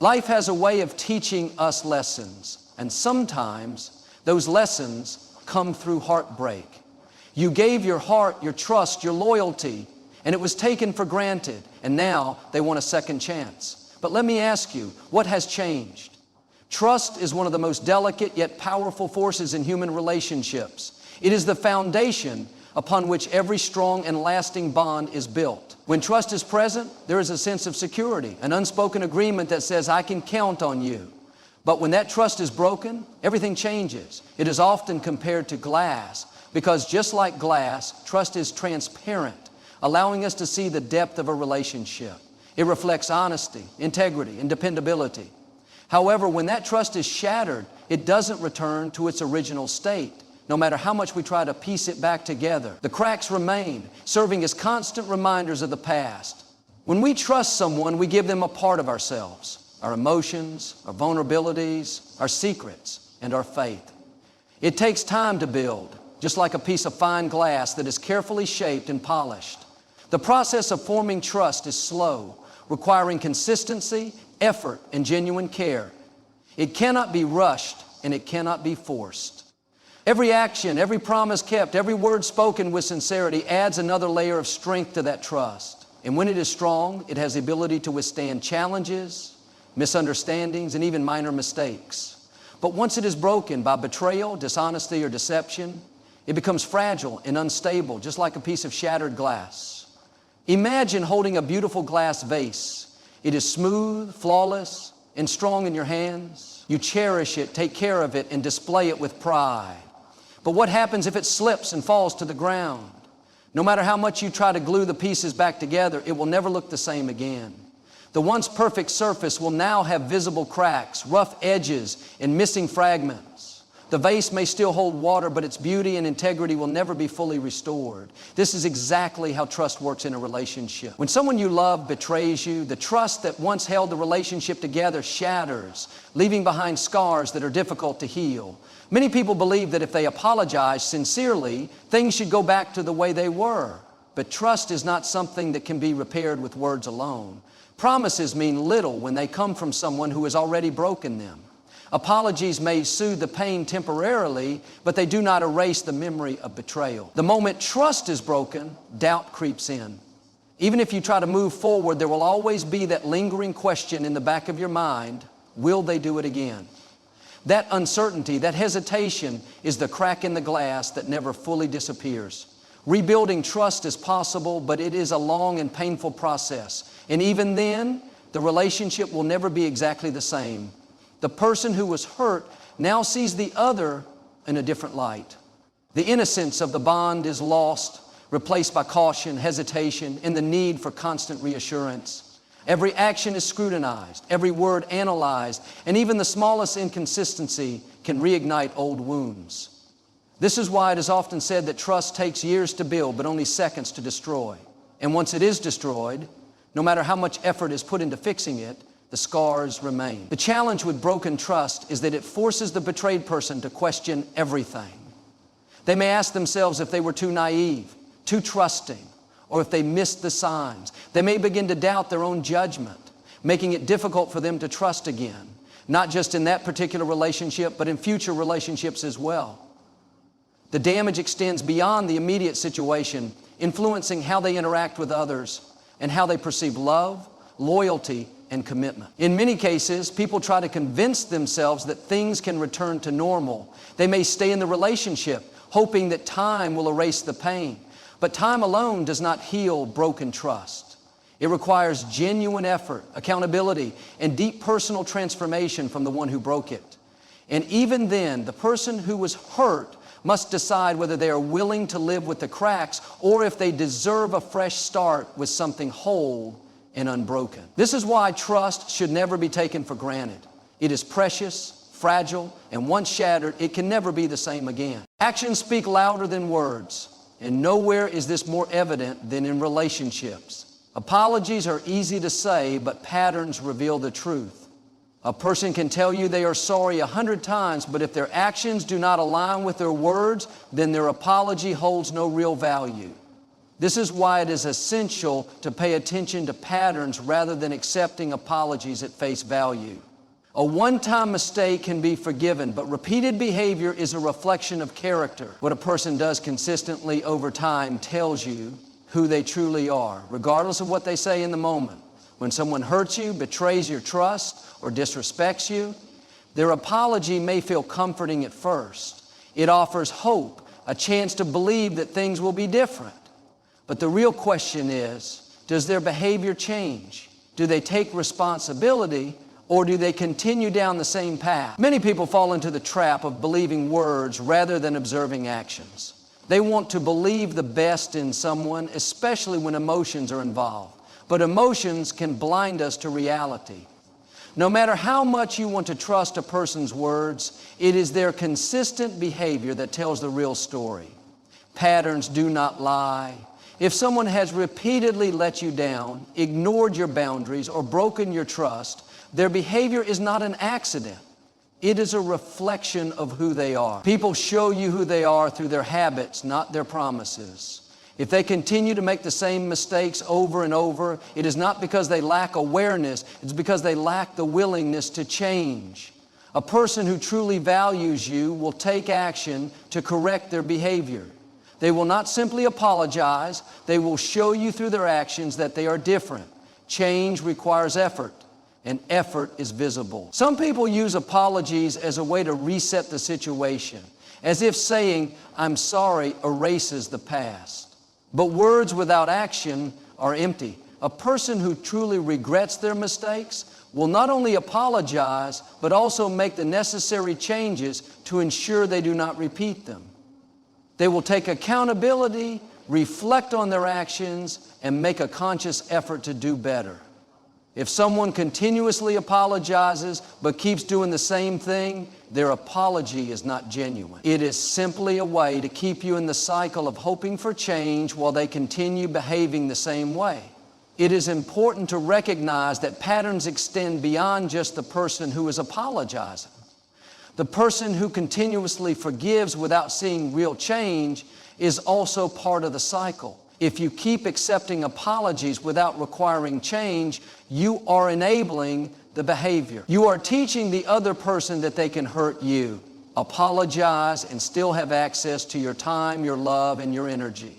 Life has a way of teaching us lessons, and sometimes those lessons come through heartbreak. You gave your heart, your trust, your loyalty, and it was taken for granted, and now they want a second chance. But let me ask you, what has changed? Trust is one of the most delicate yet powerful forces in human relationships. It is the foundation upon which every strong and lasting bond is built. When trust is present, there is a sense of security, an unspoken agreement that says, I can count on you. But when that trust is broken, everything changes. It is often compared to glass, because just like glass, trust is transparent, allowing us to see the depth of a relationship. It reflects honesty, integrity, and dependability. However, when that trust is shattered, it doesn't return to its original state. No matter how much we try to piece it back together, the cracks remain, serving as constant reminders of the past. When we trust someone, we give them a part of ourselves, our emotions, our vulnerabilities, our secrets, and our faith. It takes time to build, just like a piece of fine glass that is carefully shaped and polished. The process of forming trust is slow, requiring consistency, effort, and genuine care. It cannot be rushed, and it cannot be forced. Every action, every promise kept, every word spoken with sincerity adds another layer of strength to that trust. And when it is strong, it has the ability to withstand challenges, misunderstandings, and even minor mistakes. But once it is broken by betrayal, dishonesty, or deception, it becomes fragile and unstable, just like a piece of shattered glass. Imagine holding a beautiful glass vase. It is smooth, flawless, and strong in your hands. You cherish it, take care of it, and display it with pride. But what happens if it slips and falls to the ground? No matter how much you try to glue the pieces back together, it will never look the same again. The once perfect surface will now have visible cracks, rough edges, and missing fragments. The vase may still hold water, but its beauty and integrity will never be fully restored. This is exactly how trust works in a relationship. When someone you love betrays you, the trust that once held the relationship together shatters, leaving behind scars that are difficult to heal. Many people believe that if they apologize sincerely, things should go back to the way they were. But trust is not something that can be repaired with words alone. Promises mean little when they come from someone who has already broken them. Apologies may soothe the pain temporarily, but they do not erase the memory of betrayal. The moment trust is broken, doubt creeps in. Even if you try to move forward, there will always be that lingering question in the back of your mind, will they do it again? That uncertainty, that hesitation is the crack in the glass that never fully disappears. Rebuilding trust is possible, but it is a long and painful process. And even then, the relationship will never be exactly the same. The person who was hurt now sees the other in a different light. The innocence of the bond is lost, replaced by caution, hesitation, and the need for constant reassurance. Every action is scrutinized, every word analyzed, and even the smallest inconsistency can reignite old wounds. This is why it is often said that trust takes years to build, but only seconds to destroy. And once it is destroyed, no matter how much effort is put into fixing it, the scars remain. The challenge with broken trust is that it forces the betrayed person to question everything. They may ask themselves if they were too naive, too trusting, or if they missed the signs. They may begin to doubt their own judgment, making it difficult for them to trust again, not just in that particular relationship, but in future relationships as well. The damage extends beyond the immediate situation, influencing how they interact with others and how they perceive love, loyalty, and commitment. In many cases, people try to convince themselves that things can return to normal. They may stay in the relationship, hoping that time will erase the pain. But time alone does not heal broken trust. It requires genuine effort, accountability, and deep personal transformation from the one who broke it. And even then, the person who was hurt must decide whether they are willing to live with the cracks or if they deserve a fresh start with something whole and unbroken. This is why trust should never be taken for granted. It is precious, fragile, and once shattered, it can never be the same again. Actions speak louder than words, and nowhere is this more evident than in relationships. Apologies are easy to say, but patterns reveal the truth. A person can tell you they are sorry 100 times, but if their actions do not align with their words, then their apology holds no real value. This is why it is essential to pay attention to patterns rather than accepting apologies at face value. A one-time mistake can be forgiven, but repeated behavior is a reflection of character. What a person does consistently over time tells you who they truly are, regardless of what they say in the moment. When someone hurts you, betrays your trust, or disrespects you, their apology may feel comforting at first. It offers hope, a chance to believe that things will be different. But the real question is, does their behavior change? Do they take responsibility, or do they continue down the same path? Many people fall into the trap of believing words rather than observing actions. They want to believe the best in someone, especially when emotions are involved. But emotions can blind us to reality. No matter how much you want to trust a person's words, it is their consistent behavior that tells the real story. Patterns do not lie. If someone has repeatedly let you down, ignored your boundaries, or broken your trust, their behavior is not an accident. It is a reflection of who they are. People show you who they are through their habits, not their promises. If they continue to make the same mistakes over and over, it is not because they lack awareness, it's because they lack the willingness to change. A person who truly values you will take action to correct their behavior. They will not simply apologize, they will show you through their actions that they are different. Change requires effort, and effort is visible. Some people use apologies as a way to reset the situation, as if saying, "I'm sorry," erases the past. But words without action are empty. A person who truly regrets their mistakes will not only apologize, but also make the necessary changes to ensure they do not repeat them. They will take accountability, reflect on their actions, and make a conscious effort to do better. If someone continuously apologizes but keeps doing the same thing, their apology is not genuine. It is simply a way to keep you in the cycle of hoping for change while they continue behaving the same way. It is important to recognize that patterns extend beyond just the person who is apologizing. The person who continuously forgives without seeing real change is also part of the cycle. If you keep accepting apologies without requiring change, you are enabling the behavior. You are teaching the other person that they can hurt you. Apologize and still have access to your time, your love, and your energy.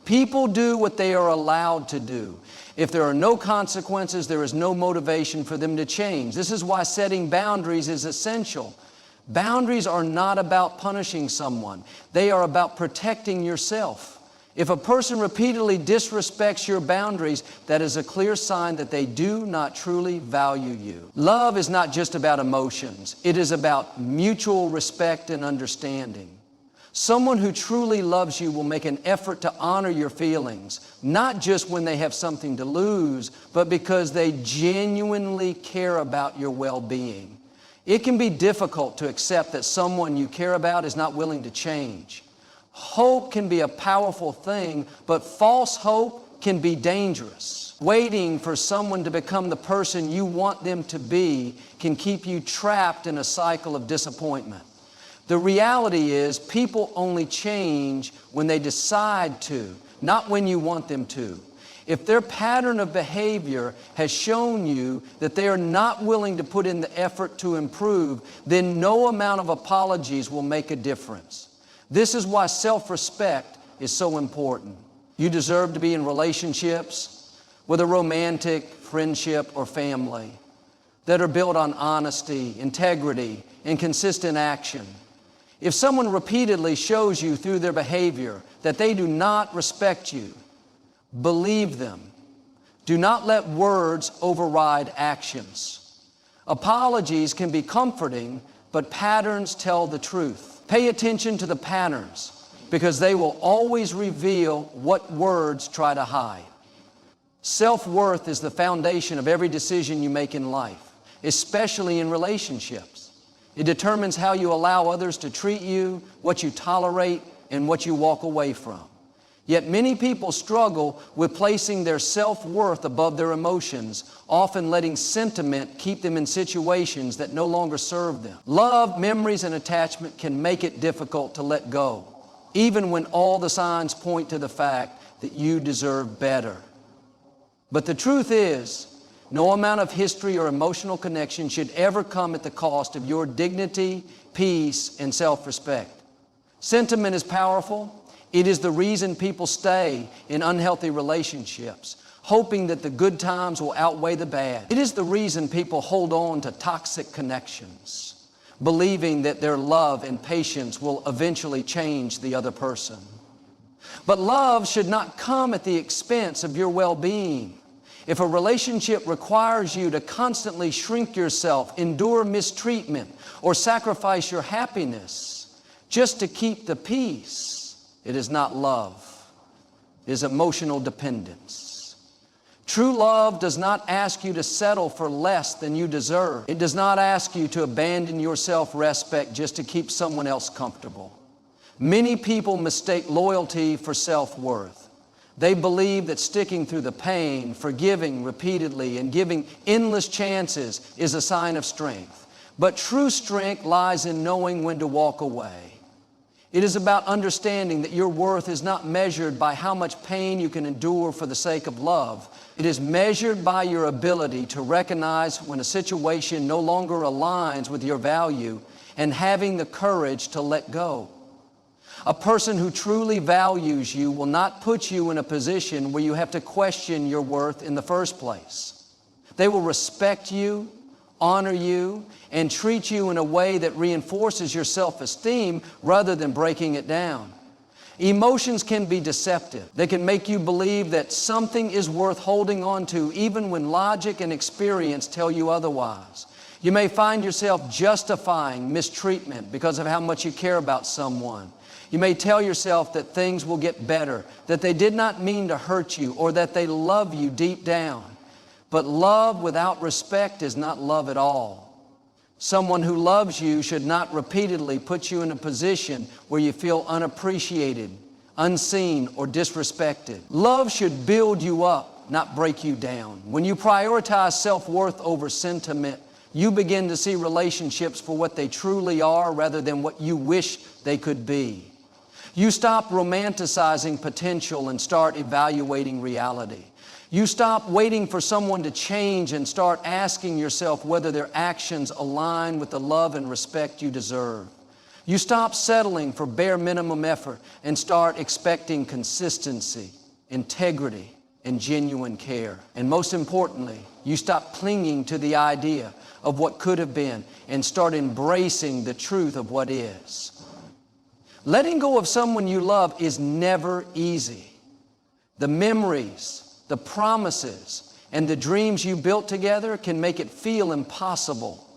People do what they are allowed to do. If there are no consequences, there is no motivation for them to change. This is why setting boundaries is essential. Boundaries are not about punishing someone. They are about protecting yourself. If a person repeatedly disrespects your boundaries, that is a clear sign that they do not truly value you. Love is not just about emotions. It is about mutual respect and understanding. Someone who truly loves you will make an effort to honor your feelings, not just when they have something to lose, but because they genuinely care about your well-being. It can be difficult to accept that someone you care about is not willing to change. Hope can be a powerful thing, but false hope can be dangerous. Waiting for someone to become the person you want them to be can keep you trapped in a cycle of disappointment. The reality is, people only change when they decide to, not when you want them to. If their pattern of behavior has shown you that they are not willing to put in the effort to improve, then no amount of apologies will make a difference. This is why self-respect is so important. You deserve to be in relationships, whether romantic, friendship, or family, that are built on honesty, integrity, and consistent action. If someone repeatedly shows you through their behavior that they do not respect you, believe them. Do not let words override actions. Apologies can be comforting, but patterns tell the truth. Pay attention to the patterns, because they will always reveal what words try to hide. Self-worth is the foundation of every decision you make in life, especially in relationships. It determines how you allow others to treat you, what you tolerate, and what you walk away from. Yet many people struggle with placing their self-worth above their emotions, often letting sentiment keep them in situations that no longer serve them. Love, memories, and attachment can make it difficult to let go, even when all the signs point to the fact that you deserve better. But the truth is, no amount of history or emotional connection should ever come at the cost of your dignity, peace, and self-respect. Sentiment is powerful. It is the reason people stay in unhealthy relationships, hoping that the good times will outweigh the bad. It is the reason people hold on to toxic connections, believing that their love and patience will eventually change the other person. But love should not come at the expense of your well-being. If a relationship requires you to constantly shrink yourself, endure mistreatment, or sacrifice your happiness just to keep the peace, it is not love. It is emotional dependence. True love does not ask you to settle for less than you deserve. It does not ask you to abandon your self-respect just to keep someone else comfortable. Many people mistake loyalty for self-worth. They believe that sticking through the pain, forgiving repeatedly, and giving endless chances is a sign of strength. But true strength lies in knowing when to walk away. It is about understanding that your worth is not measured by how much pain you can endure for the sake of love. It is measured by your ability to recognize when a situation no longer aligns with your value and having the courage to let go. A person who truly values you will not put you in a position where you have to question your worth in the first place. They will respect you, honor you, and treat you in a way that reinforces your self-esteem rather than breaking it down. Emotions can be deceptive. They can make you believe that something is worth holding on to even when logic and experience tell you otherwise. You may find yourself justifying mistreatment because of how much you care about someone. You may tell yourself that things will get better, that they did not mean to hurt you, or that they love you deep down. But love without respect is not love at all. Someone who loves you should not repeatedly put you in a position where you feel unappreciated, unseen, or disrespected. Love should build you up, not break you down. When you prioritize self-worth over sentiment, you begin to see relationships for what they truly are rather than what you wish they could be. You stop romanticizing potential and start evaluating reality. You stop waiting for someone to change and start asking yourself whether their actions align with the love and respect you deserve. You stop settling for bare minimum effort and start expecting consistency, integrity, and genuine care. And most importantly, you stop clinging to the idea of what could have been and start embracing the truth of what is. Letting go of someone you love is never easy. The memories, the promises, and the dreams you built together can make it feel impossible.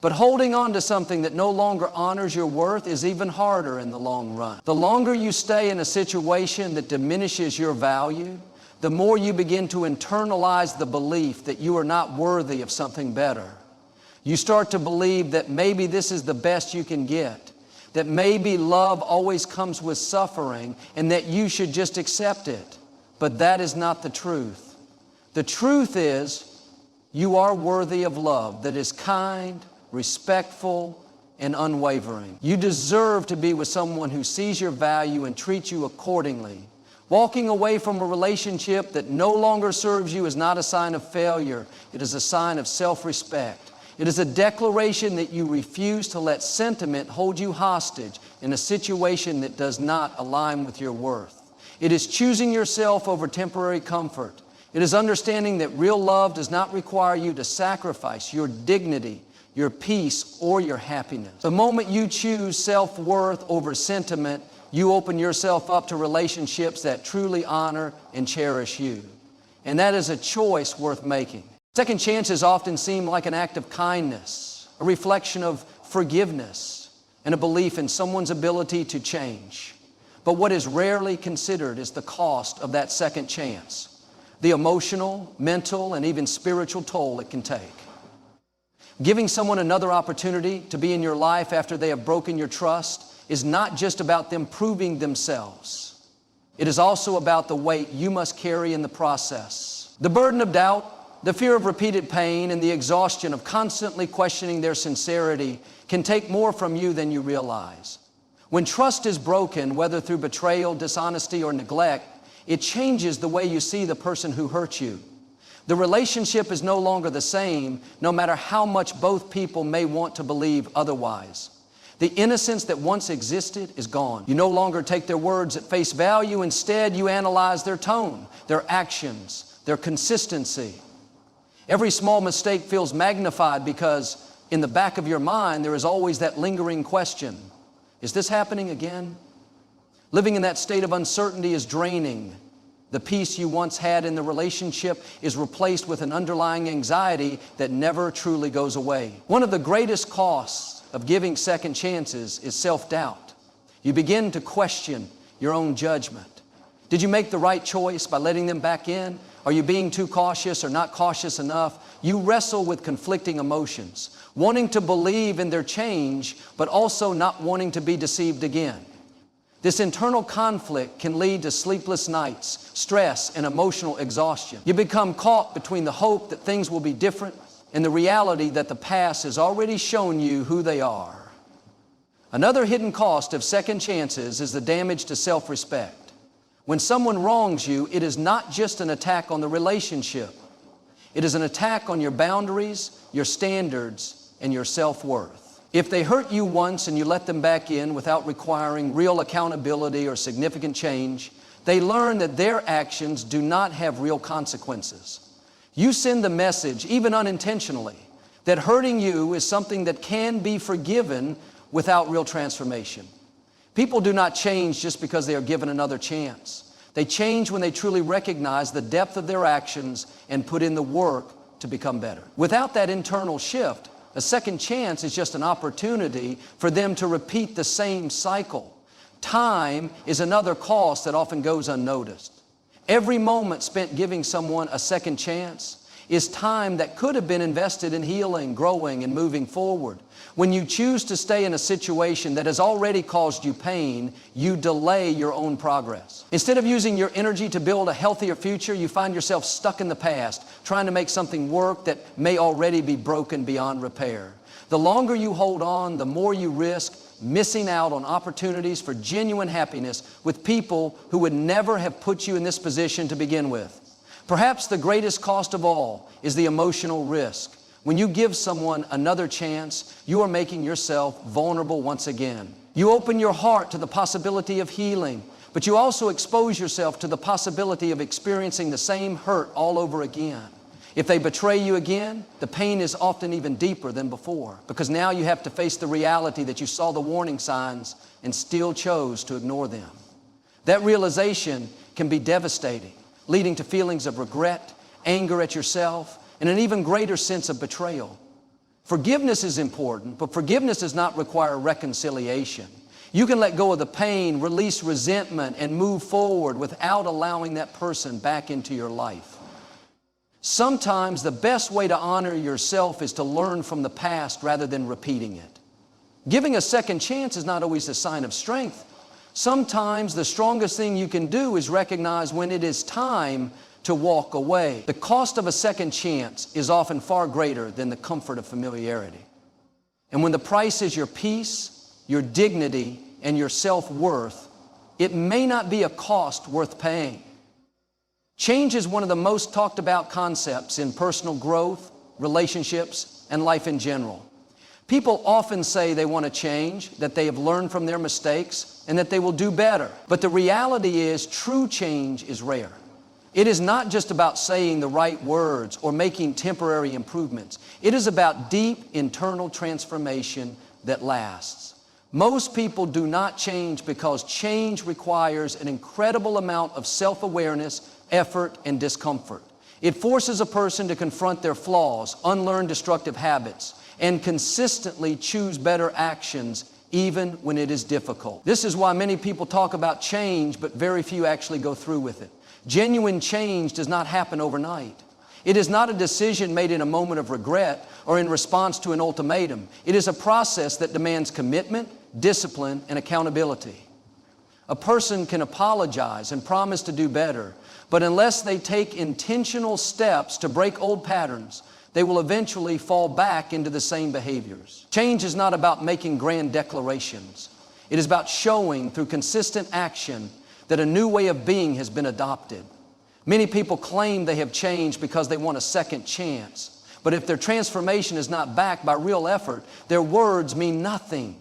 But holding on to something that no longer honors your worth is even harder in the long run. The longer you stay in a situation that diminishes your value, the more you begin to internalize the belief that you are not worthy of something better. You start to believe that maybe this is the best you can get, that maybe love always comes with suffering, and that you should just accept it. But that is not the truth. The truth is, you are worthy of love that is kind, respectful, and unwavering. You deserve to be with someone who sees your value and treats you accordingly. Walking away from a relationship that no longer serves you is not a sign of failure. It is a sign of self-respect. It is a declaration that you refuse to let sentiment hold you hostage in a situation that does not align with your worth. It is choosing yourself over temporary comfort. It is understanding that real love does not require you to sacrifice your dignity, your peace, or your happiness. The moment you choose self-worth over sentiment, you open yourself up to relationships that truly honor and cherish you. And that is a choice worth making. Second chances often seem like an act of kindness, a reflection of forgiveness, and a belief in someone's ability to change. But what is rarely considered is the cost of that second chance, the emotional, mental, and even spiritual toll it can take. Giving someone another opportunity to be in your life after they have broken your trust is not just about them proving themselves. It is also about the weight you must carry in the process. The burden of doubt, the fear of repeated pain, and the exhaustion of constantly questioning their sincerity can take more from you than you realize. When trust is broken, whether through betrayal, dishonesty, or neglect, It changes the way you see the person who hurt you. The relationship is no longer the same, no matter how much both people may want to believe otherwise. The innocence that once existed is gone. You no longer take their words at face value. Instead, you analyze their tone, their actions, their consistency. Every small mistake feels magnified because in the back of your mind, there is always that lingering question, is this happening again? Living in that state of uncertainty is draining. The peace you once had in the relationship is replaced with an underlying anxiety that never truly goes away. One of the greatest costs of giving second chances is self-doubt. You begin to question your own judgment. Did you make the right choice by letting them back in? Are you being too cautious or not cautious enough? You wrestle with conflicting emotions, wanting to believe in their change, but also not wanting to be deceived again. This internal conflict can lead to sleepless nights, stress, and emotional exhaustion. You become caught between the hope that things will be different and the reality that the past has already shown you who they are. Another hidden cost of second chances is the damage to self-respect. When someone wrongs you, it is not just an attack on the relationship. It is an attack on your boundaries, your standards, and your self-worth. If they hurt you once and you let them back in without requiring real accountability or significant change, they learn that their actions do not have real consequences. You send the message, even unintentionally, that hurting you is something that can be forgiven without real transformation. People do not change just because they are given another chance. They change when they truly recognize the depth of their actions and put in the work to become better. Without that internal shift, a second chance is just an opportunity for them to repeat the same cycle. Time is another cost that often goes unnoticed. Every moment spent giving someone a second chance is time that could have been invested in healing, growing, and moving forward. When you choose to stay in a situation that has already caused you pain, you delay your own progress. Instead of using your energy to build a healthier future, you find yourself stuck in the past, trying to make something work that may already be broken beyond repair. The longer you hold on, the more you risk missing out on opportunities for genuine happiness with people who would never have put you in this position to begin with. Perhaps the greatest cost of all is the emotional risk. When you give someone another chance, you are making yourself vulnerable once again. You open your heart to the possibility of healing, but you also expose yourself to the possibility of experiencing the same hurt all over again. If they betray you again, the pain is often even deeper than before, because now you have to face the reality that you saw the warning signs and still chose to ignore them. That realization can be devastating, leading to feelings of regret, anger at yourself, and an even greater sense of betrayal. Forgiveness is important, but forgiveness does not require reconciliation. You can let go of the pain, release resentment, and move forward without allowing that person back into your life. Sometimes the best way to honor yourself is to learn from the past rather than repeating it. Giving a second chance is not always a sign of strength. Sometimes the strongest thing you can do is recognize when it is time to walk away. The cost of a second chance is often far greater than the comfort of familiarity. And when the price is your peace, your dignity, and your self-worth, it may not be a cost worth paying. Change is one of the most talked about concepts in personal growth, relationships, and life in general. People often say they want to change, that they have learned from their mistakes, and that they will do better. But the reality is, true change is rare. It is not just about saying the right words or making temporary improvements. It is about deep internal transformation that lasts. Most people do not change because change requires an incredible amount of self-awareness, effort, and discomfort. It forces a person to confront their flaws, unlearn destructive habits, and consistently choose better actions even when it is difficult. This is why many people talk about change, but very few actually go through with it. Genuine change does not happen overnight. It is not a decision made in a moment of regret or in response to an ultimatum. It is a process that demands commitment, discipline, and accountability. A person can apologize and promise to do better, but unless they take intentional steps to break old patterns, they will eventually fall back into the same behaviors. Change is not about making grand declarations. It is about showing through consistent action that a new way of being has been adopted. Many people claim they have changed because they want a second chance. But if their transformation is not backed by real effort, their words mean nothing.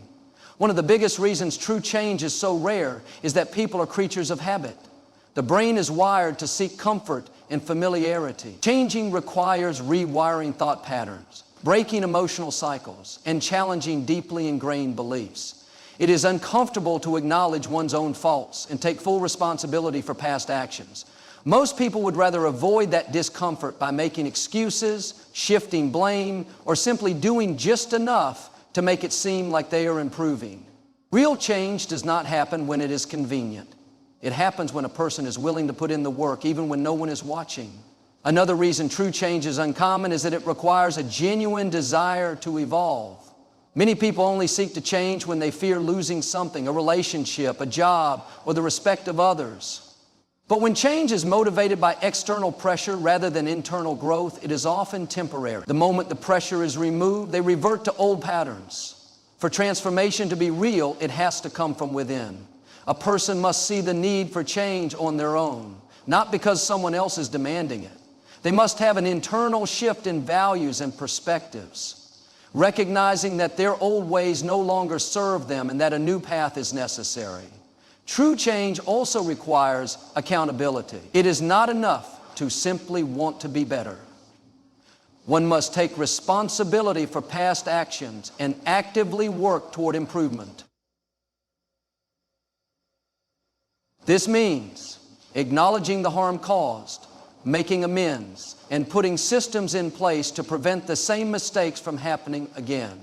One of the biggest reasons true change is so rare is that people are creatures of habit. The brain is wired to seek comfort and familiarity. Changing requires rewiring thought patterns, breaking emotional cycles, and challenging deeply ingrained beliefs. It is uncomfortable to acknowledge one's own faults and take full responsibility for past actions. Most people would rather avoid that discomfort by making excuses, shifting blame, or simply doing just enough to make it seem like they are improving. Real change does not happen when it is convenient. It happens when a person is willing to put in the work even when no one is watching. Another reason true change is uncommon is that it requires a genuine desire to evolve. Many people only seek to change when they fear losing something, a relationship, a job, or the respect of others. But when change is motivated by external pressure rather than internal growth, it is often temporary. The moment the pressure is removed, they revert to old patterns. For transformation to be real, it has to come from within. A person must see the need for change on their own, not because someone else is demanding it. They must have an internal shift in values and perspectives, recognizing that their old ways no longer serve them and that a new path is necessary. True change also requires accountability. It is not enough to simply want to be better. One must take responsibility for past actions and actively work toward improvement. This means acknowledging the harm caused, making amends, and putting systems in place to prevent the same mistakes from happening again.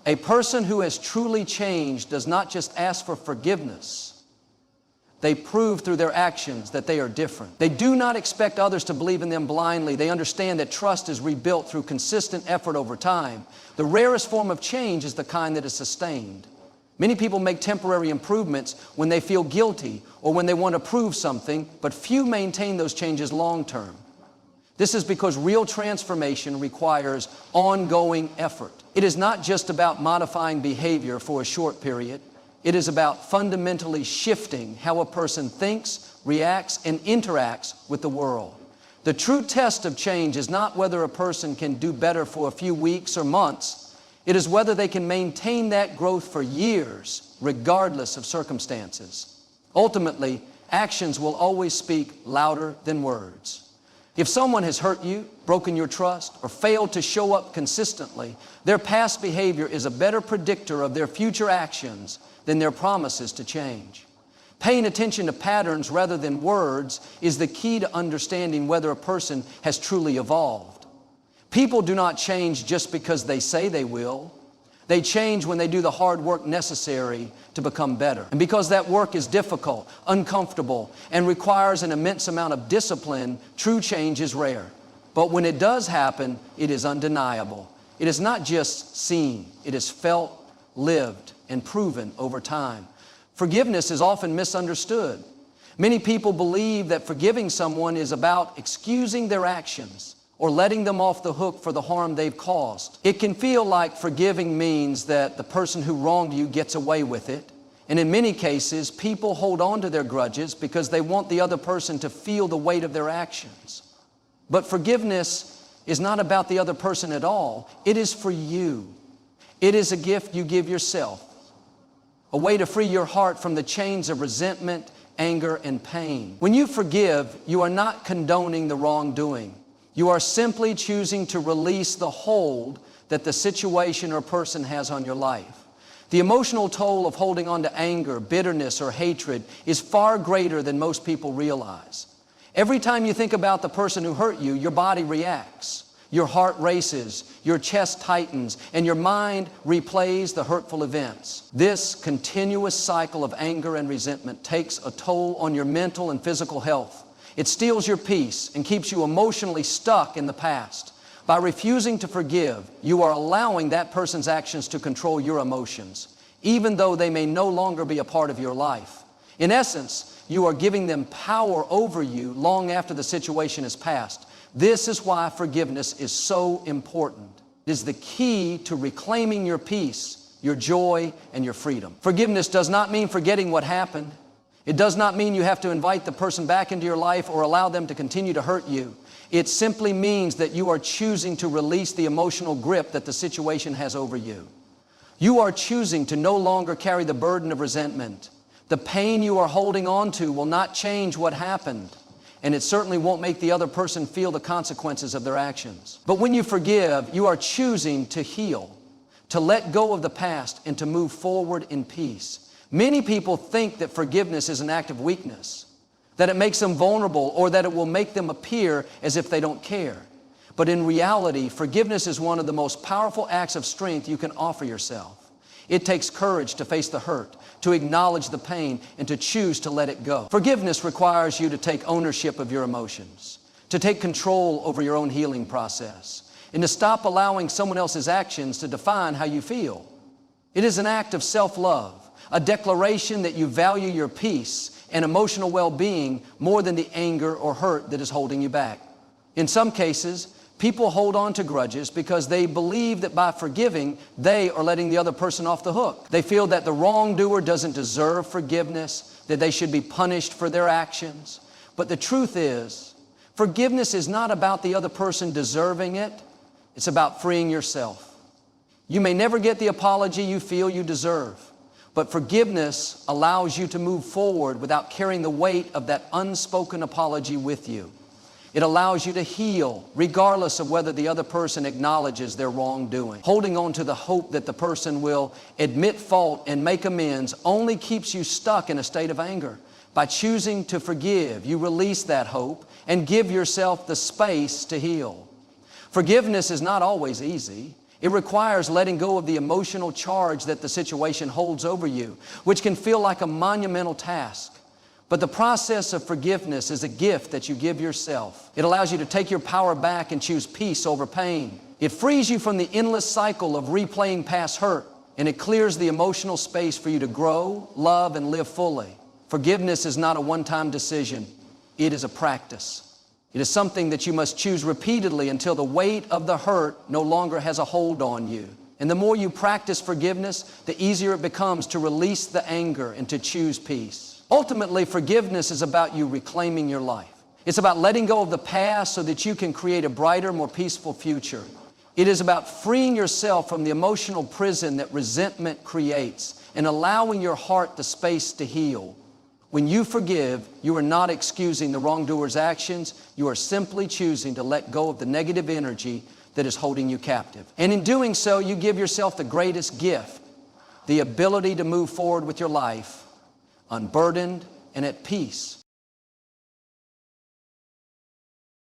A person who has truly changed does not just ask for forgiveness. They prove through their actions that they are different. They do not expect others to believe in them blindly. They understand that trust is rebuilt through consistent effort over time. The rarest form of change is the kind that is sustained. Many people make temporary improvements when they feel guilty or when they want to prove something, but few maintain those changes long term. This is because real transformation requires ongoing effort. It is not just about modifying behavior for a short period. It is about fundamentally shifting how a person thinks, reacts, and interacts with the world. The true test of change is not whether a person can do better for a few weeks or months. It is whether they can maintain that growth for years, regardless of circumstances. Ultimately, actions will always speak louder than words. If someone has hurt you, broken your trust, or failed to show up consistently, their past behavior is a better predictor of their future actions than their promises to change. Paying attention to patterns rather than words is the key to understanding whether a person has truly evolved. People do not change just because they say they will. They change when they do the hard work necessary to become better. And because that work is difficult, uncomfortable, and requires an immense amount of discipline, true change is rare. But when it does happen, it is undeniable. It is not just seen, it is felt, lived, and proven over time. Forgiveness is often misunderstood. Many people believe that forgiving someone is about excusing their actions or letting them off the hook for the harm they've caused. It can feel like forgiving means that the person who wronged you gets away with it. And in many cases, people hold on to their grudges because they want the other person to feel the weight of their actions. But forgiveness is not about the other person at all. It is for you. It is a gift you give yourself, a way to free your heart from the chains of resentment, anger, and pain. When you forgive, you are not condoning the wrongdoing. You are simply choosing to release the hold that the situation or person has on your life. The emotional toll of holding on to anger, bitterness, or hatred is far greater than most people realize. Every time you think about the person who hurt you, your body reacts. Your heart races, your chest tightens, and your mind replays the hurtful events. This continuous cycle of anger and resentment takes a toll on your mental and physical health. It steals your peace and keeps you emotionally stuck in the past. By refusing to forgive, you are allowing that person's actions to control your emotions, even though they may no longer be a part of your life. In essence, you are giving them power over you long after the situation is past. This is why forgiveness is so important. It is the key to reclaiming your peace, your joy, and your freedom. Forgiveness does not mean forgetting what happened. It does not mean you have to invite the person back into your life or allow them to continue to hurt you. It simply means that you are choosing to release the emotional grip that the situation has over you. You are choosing to no longer carry the burden of resentment. The pain you are holding on to will not change what happened, and it certainly won't make the other person feel the consequences of their actions. But when you forgive, you are choosing to heal, to let go of the past, and to move forward in peace. Many people think that forgiveness is an act of weakness, that it makes them vulnerable, or that it will make them appear as if they don't care. But in reality, forgiveness is one of the most powerful acts of strength you can offer yourself. It takes courage to face the hurt, to acknowledge the pain, and to choose to let it go. Forgiveness requires you to take ownership of your emotions, to take control over your own healing process, and to stop allowing someone else's actions to define how you feel. It is an act of self-love, a declaration that you value your peace and emotional well-being more than the anger or hurt that is holding you back. In some cases, people hold on to grudges because they believe that by forgiving, they are letting the other person off the hook. They feel that the wrongdoer doesn't deserve forgiveness, that they should be punished for their actions. But the truth is, forgiveness is not about the other person deserving it. It's about freeing yourself. You may never get the apology you feel you deserve, but forgiveness allows you to move forward without carrying the weight of that unspoken apology with you. It allows you to heal regardless of whether the other person acknowledges their wrongdoing. Holding on to the hope that the person will admit fault and make amends only keeps you stuck in a state of anger. By choosing to forgive, you release that hope and give yourself the space to heal. Forgiveness is not always easy. It requires letting go of the emotional charge that the situation holds over you, which can feel like a monumental task. But the process of forgiveness is a gift that you give yourself. It allows you to take your power back and choose peace over pain. It frees you from the endless cycle of replaying past hurt, and it clears the emotional space for you to grow, love, and live fully. Forgiveness is not a one-time decision. It is a practice. It is something that you must choose repeatedly until the weight of the hurt no longer has a hold on you. And the more you practice forgiveness, the easier it becomes to release the anger and to choose peace. Ultimately, forgiveness is about you reclaiming your life. It's about letting go of the past so that you can create a brighter, more peaceful future. It is about freeing yourself from the emotional prison that resentment creates and allowing your heart the space to heal. When you forgive, you are not excusing the wrongdoer's actions. You are simply choosing to let go of the negative energy that is holding you captive. And in doing so, you give yourself the greatest gift, the ability to move forward with your life, unburdened and at peace.